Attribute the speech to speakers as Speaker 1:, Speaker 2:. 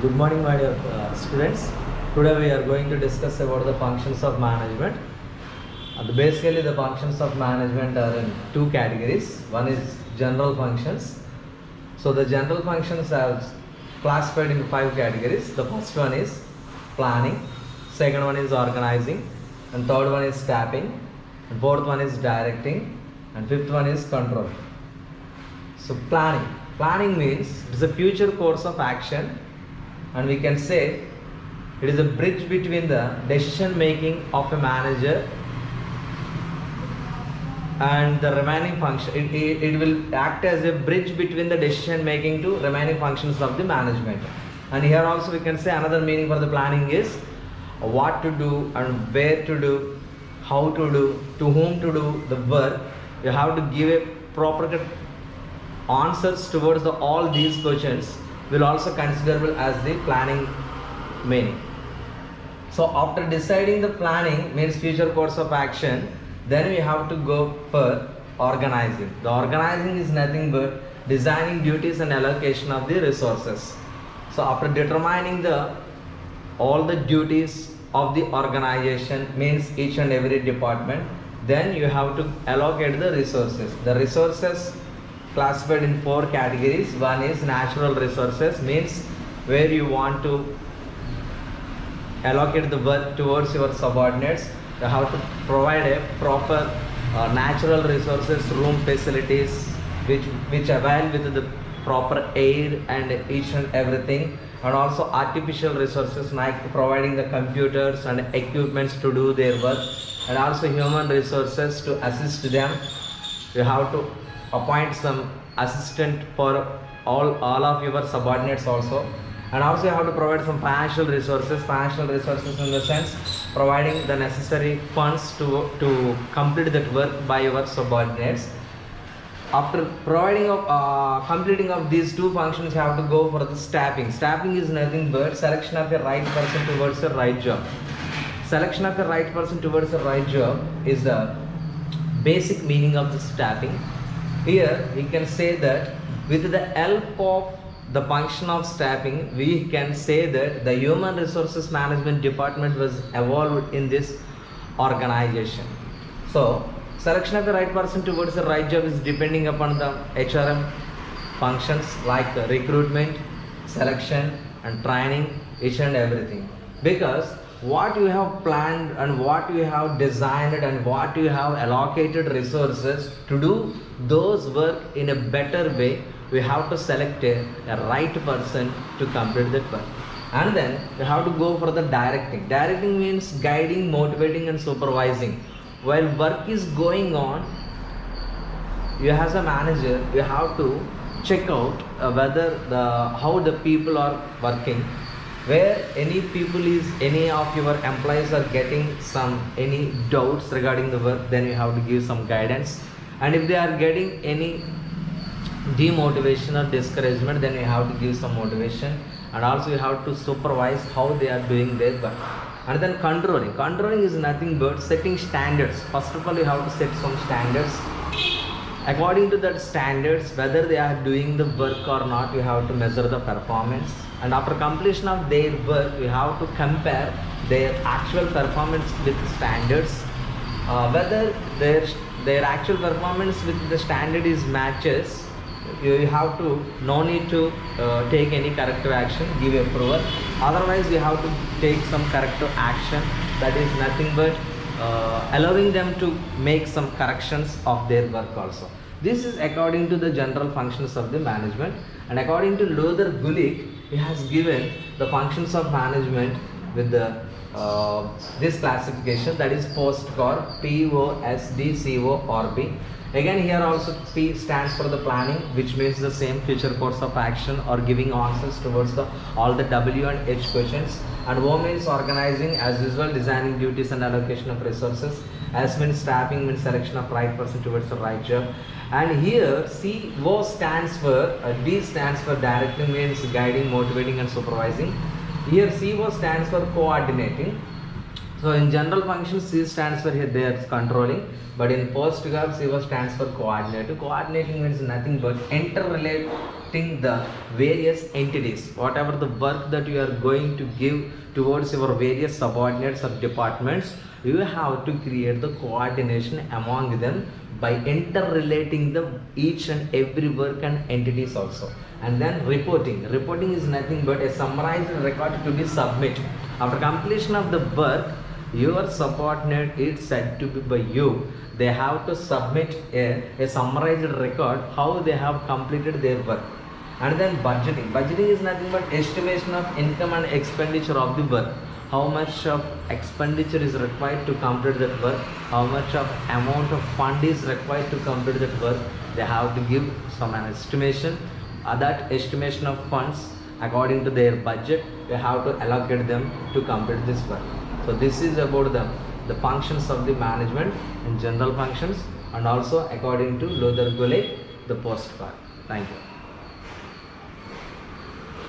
Speaker 1: Good morning, my dear students. Today we are going to discuss about the functions of management. Basically, the functions of management are in two categories. One is general functions. So the general functions are classified in five categories. The first one is planning, second one is organizing, and third one is staffing, and fourth one is directing, and fifth one is control. So planning means it is a future course of action, and we can say it is a bridge between the decision making of a manager and the remaining function. It will act as a bridge between the decision making to remaining functions of the management. And here also we can say another meaning for the planning is what to do and where to do, how to do, to whom to do the work. You have to give a proper answers towards all these questions will also considerable as the planning meaning. So after deciding the planning means future course of action, then we have to go for organizing. The organizing is nothing but designing duties and allocation of the resources. So after determining all the duties of the organization means each and every department, then you have to allocate the resources. The resources classified in four categories. One is natural resources, means where you want to allocate the work towards your subordinates. You have to provide a proper natural resources, room facilities which avail with the proper aid and each and everything, and also artificial resources like providing the computers and equipments to do their work, and also human resources to assist them. You have to appoint some assistant for all of your subordinates also, and also you have to provide some financial resources in the sense providing the necessary funds to complete that work by your subordinates. After providing completing of these two functions, you have to go for the staffing. Staffing is nothing but selection of a right person towards the right job. Selection of a right person towards the right job is the basic meaning of the staffing. Here we can say that with the help of the function of staffing, we can say that the human resources management department was evolved in this organization. So selection of the right person towards the right job is depending upon the HRM functions like recruitment, selection and training, each and everything. Because what you have planned and what you have designed and what you have allocated resources to do those work in a better way, we have to select a right person to complete that work. And then you have to go for the directing. Directing means guiding, motivating and supervising. While work is going on, you as a manager, you have to check out whether how the people are working. Where any of your employees are getting any doubts regarding the work, then you have to give some guidance. And if they are getting any demotivation or discouragement, then you have to give some motivation, and also you have to supervise how they are doing their work. And then controlling is nothing but setting standards. First of all, you have to set some standards. According to that standards, whether they are doing the work or not, you have to measure the performance. And after completion of their work, you have to compare their actual performance with standards. Whether their actual performance with the standard is matches, you have to no need to take any corrective action, give approval. Otherwise you have to take some corrective action, that is nothing but allowing them to make some corrections of their work also. This is according to the general functions of the management. And according to Lothar Gulick, he has given the functions of management with the this classification, that is POSTCOR, POSDCORB. Again, here also P stands for the planning, which means the same future course of action or giving answers towards all the W and H questions. And O means organizing, as usual, designing duties and allocation of resources. S means staffing, means selection of right person towards the right job. And here CO stands for D stands for directing, means guiding, motivating and supervising. Here CO stands for coordinating. So in general functions, C stands for here they are controlling, but in POSTCOR, CO stands for coordinating. Coordinating means nothing but instructing the various entities, whatever the work that you are going to give towards your various subordinates or departments, you have to create the coordination among them by interrelating them each and every work and entities also. And then reporting is nothing but a summarized record to be submitted after completion of the work. Your subordinate is said to be by you, they have to submit a summarized record how they have completed their work. And then budgeting is nothing but estimation of income and expenditure of the work, how much of expenditure is required to complete that work, how much of amount of fund is required to complete that work. They have to give some an estimation. That estimation of funds according to their budget, they have to allocate them to complete this work. So this is about the functions of the management and general functions, and also according to Lothar Gulick, the postcard. Thank you.